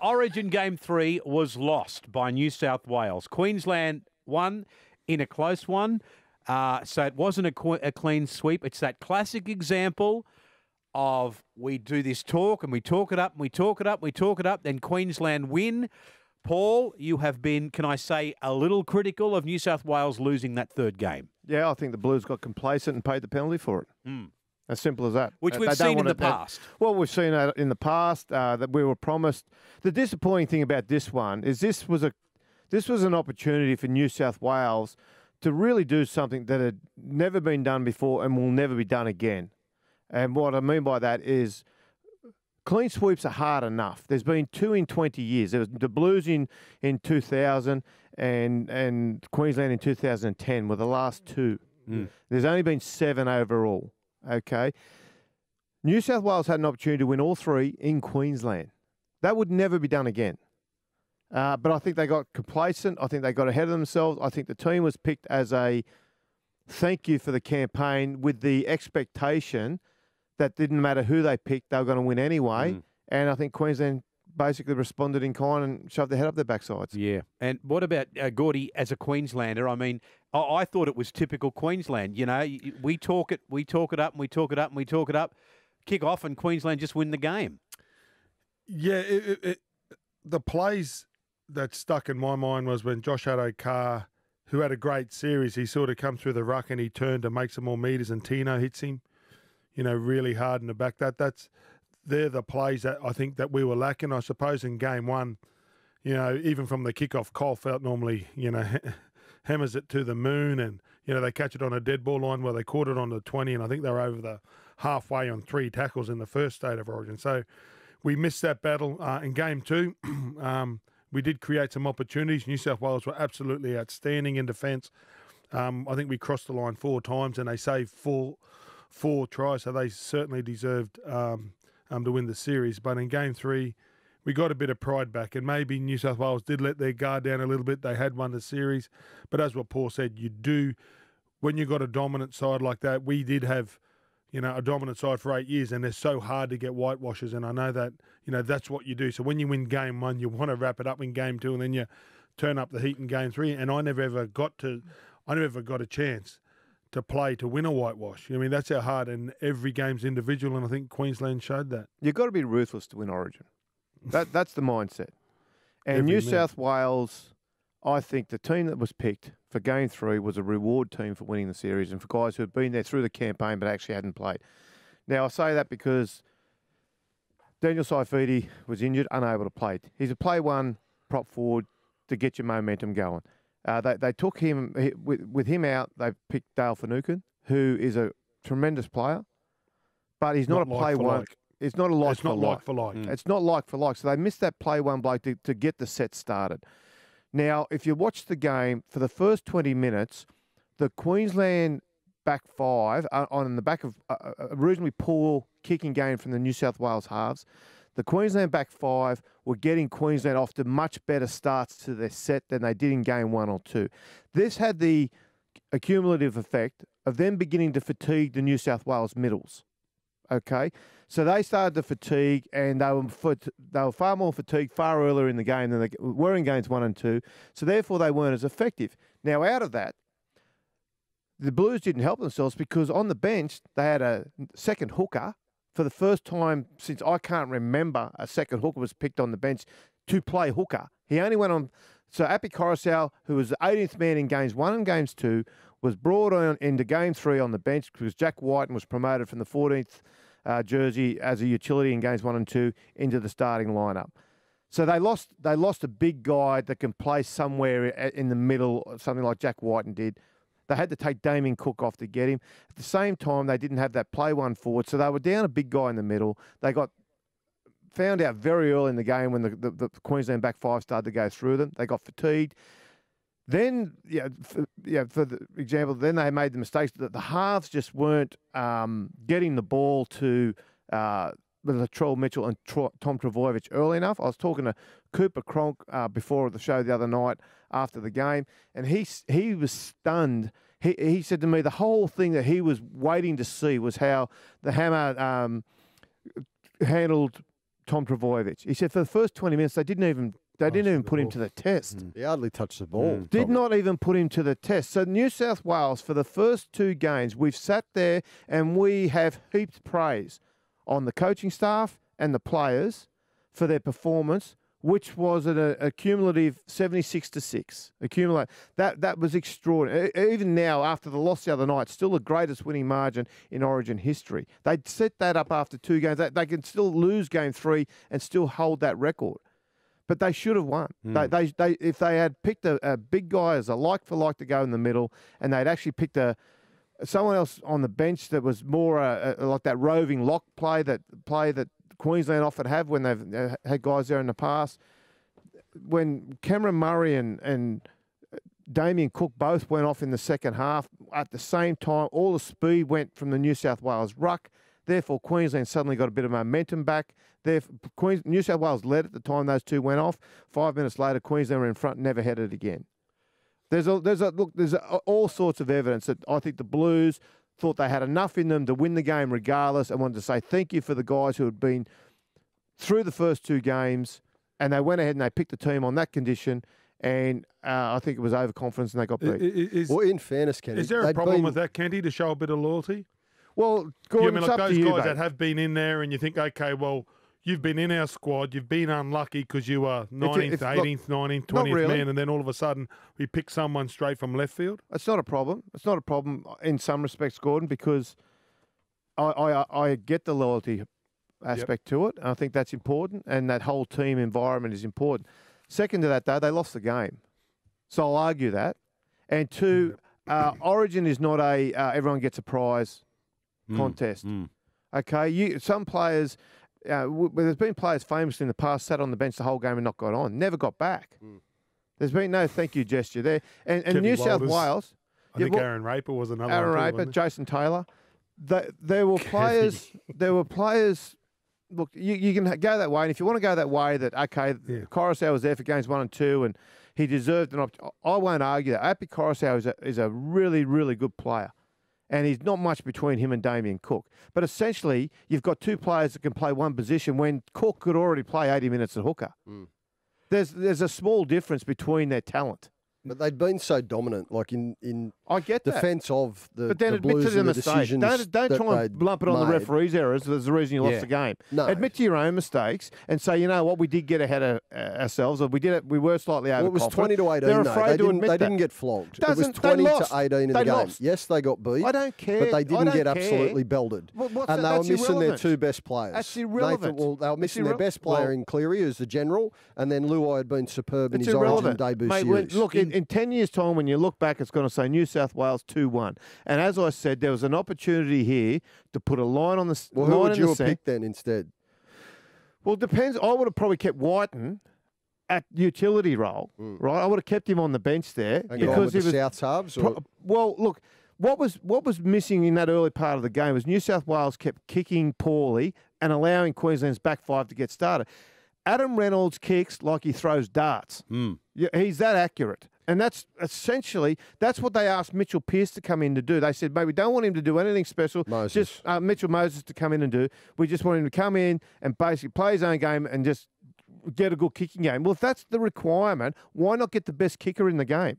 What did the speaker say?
Origin Game 3 was lost by New South Wales. Queensland won in a close one, so it wasn't a clean sweep. It's that classic example of we do this talk and we talk it up and we talk it up, we talk it up, then Queensland win. Paul, you have been, can I say, a little critical of New South Wales losing that third game. Yeah, I think the Blues got complacent and paid the penalty for it. As simple as that. Which we've seen in the past. Well, we've seen that in the past, that we were promised. The disappointing thing about this one is this was an opportunity for New South Wales to really do something that had never been done before and will never be done again. And what I mean by that is clean sweeps are hard enough. There's been 2 in 20 years. There was the Blues in 2000 and Queensland in 2010 were the last 2. There's only been 7 overall. Okay. New South Wales had an opportunity to win all 3 in Queensland. That would never be done again. But I think they got complacent. I think they got ahead of themselves. I think the team was picked as a thank you for the campaign with the expectation that didn't matter who they picked, they were going to win anyway. And I think Queensland basically responded in kind and shoved their head up their backsides. Yeah. And what about Gordy as a Queenslander? I mean, I thought it was typical Queensland. You know, we talk it up and we talk it up and we talk it up, kick off and Queensland just win the game. Yeah, the plays that stuck in my mind was when Josh Addo-Carr, who had a great series, he sort of come through the ruck and he turned to make some more metres and Tino hits him, you know, really hard in the back. They're the plays that I think that we were lacking. I suppose in game 1, you know, even from the kickoff, Caulfield normally, you know, hammers it to the moon and, you know, they catch it on a dead ball line where they caught it on the 20 and I think they were over the halfway on 3 tackles in the first state of origin. So we missed that battle in game 2. We did create some opportunities. New South Wales were absolutely outstanding in defence. I think we crossed the line 4 times and they saved four tries, so they certainly deserved to win the series. But in game 3, we got a bit of pride back, and maybe New South Wales did let their guard down a little bit. They had won the series, but as what Paul said, you do when you got a dominant side like that. We did have, you know, a dominant side for 8 years, and they're so hard to get whitewashes. And I know that, you know, that's what you do. So when you win game 1, you want to wrap it up in game 2, and then you turn up the heat in game 3. And I never got a chance to play to win a whitewash. I mean, that's how hard, and every game's individual, and I think Queensland showed that. You've got to be ruthless to win Origin. That's the mindset. And New South Wales, I think the team that was picked for game 3 was a reward team for winning the series and for guys who had been there through the campaign but actually hadn't played. Now, I say that because Daniel Saifidi was injured, unable to play. He's a play 1 prop forward to get your momentum going. They took him, with him out, they picked Dale Finucane, who is a tremendous player, but he's not a play 1. It's not a like for like. It's not like for like. So they missed that play 1 bloke to get the set started. Now, if you watch the game, for the first 20 minutes, the Queensland back 5, on the back of a reasonably poor kicking game from the New South Wales halves, the Queensland back 5 were getting Queensland off to much better starts to their set than they did in game 1 or 2. This had the accumulative effect of them beginning to fatigue the New South Wales middles. Okay, so they started to fatigue, and they were far more fatigued far earlier in the game than they were in games 1 and 2. So therefore, they weren't as effective. Now, out of that, the Blues didn't help themselves because on the bench they had a second hooker. For the first time since I can't remember, a second hooker was picked on the bench to play hooker. He only went on. So Api Coruscant, who was the 18th man in games 1 and games 2, was brought on into game 3 on the bench because Jack Whiten was promoted from the 14th jersey as a utility in games 1 and 2 into the starting lineup. So they lost a big guy that can play somewhere in the middle, something like Jack Whiten did. They had to take Damien Cook off to get him. At the same time, they didn't have that play 1 forward, so they were down a big guy in the middle. They got found out very early in the game when the Queensland back 5 started to go through them. They got fatigued. Then, for the example, then they made the mistakes that the halves just weren't getting the ball to Latrell Mitchell and Tom Trbojevic early enough. I was talking to Cooper Cronk before the show the other night after the game, and he was stunned. He said to me the whole thing that he was waiting to see was how the Hammer handled Tom Trbojevic. He said for the first 20 minutes they didn't even put him to the test. He hardly touched the ball. Did not even put him to the test. So New South Wales, for the first 2 games, we've sat there and we have heaped praise on the coaching staff and the players for their performance, which was a cumulative 76-6. That was extraordinary. Even now, after the loss the other night, still the greatest winning margin in Origin history. They'd set that up after 2 games. They can still lose game 3 and still hold that record. But they should have won. If they had picked a big guy as a like for like to go in the middle, and they'd actually picked someone else on the bench that was more like that roving lock play that Queensland often have when they've had guys there in the past. When Cameron Murray and Damien Cook both went off in the second half at the same time, all the speed went from the New South Wales ruck. Therefore, Queensland suddenly got a bit of momentum back. New South Wales led at the time those 2 went off. 5 minutes later, Queensland were in front, never headed again. There's all sorts of evidence that I think the Blues thought they had enough in them to win the game regardless, and wanted to say thank you for the guys who had been through the first 2 games, and they went ahead and they picked the team on that condition, and I think it was overconfidence and they got beat. Well, in fairness, Kenny, is there a problem with that, Kenty, to show a bit of loyalty? Well, Gordon, it's up to you, those guys mate. that have been in there and you think, okay, well, you've been in our squad, you've been unlucky because you were 19th, 18th, 19th, 20th man, and then all of a sudden we pick someone straight from left field? It's not a problem. It's not a problem in some respects, Gordon, because I get the loyalty aspect to it. And I think that's important, and that whole team environment is important. Second to that, though, they lost the game. So I'll argue that. And 2, Origin is not everyone gets a prize contest. Okay, some players, there's been players famously in the past sat on the bench the whole game and not got on, never got back. There's been no thank you gesture there. And New South Wales, I think Aaron Raper was another one. Aaron Raper, Jason Taylor. There were players. There were players. Look, you can go that way, and if you want to go that way, Coruscant was there for games 1 and 2, and he deserved an opportunity. I won't argue that. Api Coruscant is a really, really good player. And he's not much between him and Damien Cook. But essentially, you've got 2 players that can play one position when Cook could already play 80 minutes at hooker. There's a small difference between their talent. But they'd been so dominant, like in I get that. defence of the But then the admit Blues to the and the mistake. decisions Don't that try and they'd lump it on the made. referee's errors as the reason you lost the game. No. Admit to your own mistakes and say, you know what, we did get ahead of ourselves, or we were slightly Well, it was overconfident. 20 to 18. They're though. afraid to admit They that. didn't get flogged. It was Doesn't- 20 they to lost. 18 in They the game. lost. Yes, they got beat. I don't care. But they I didn't don't get care. absolutely belted. Well, And they were that's missing their irrelevant. 2 best players. That's irrelevant. They were missing their best Well, player in Cleary, who's the general, and then Luai had been superb in It's his Origin irrelevant. debut Mate, series. look, in 10 years' time, when you look back, it's going to say New South Wales 2-1. And as I said, there was an opportunity here to put a line on the well, who line would in you the have sand. picked then instead? Well, it depends. I would have probably kept Whiten at utility role, right? I would have kept him on the bench there And gone with he the was. Souths halves? Or? Well, look, what was missing in that early part of the game was New South Wales kept kicking poorly and allowing Queensland's back 5 to get started. Adam Reynolds kicks like he throws darts. Yeah, he's that accurate. And that's essentially, that's what they asked Mitchell Pearce to come in to do. They said, mate, we don't want him to do anything special. Moses. Just Mitchell Moses to come in and do. We just want him to come in and basically play his own game and just get a good kicking game. Well, if that's the requirement, why not get the best kicker in the game?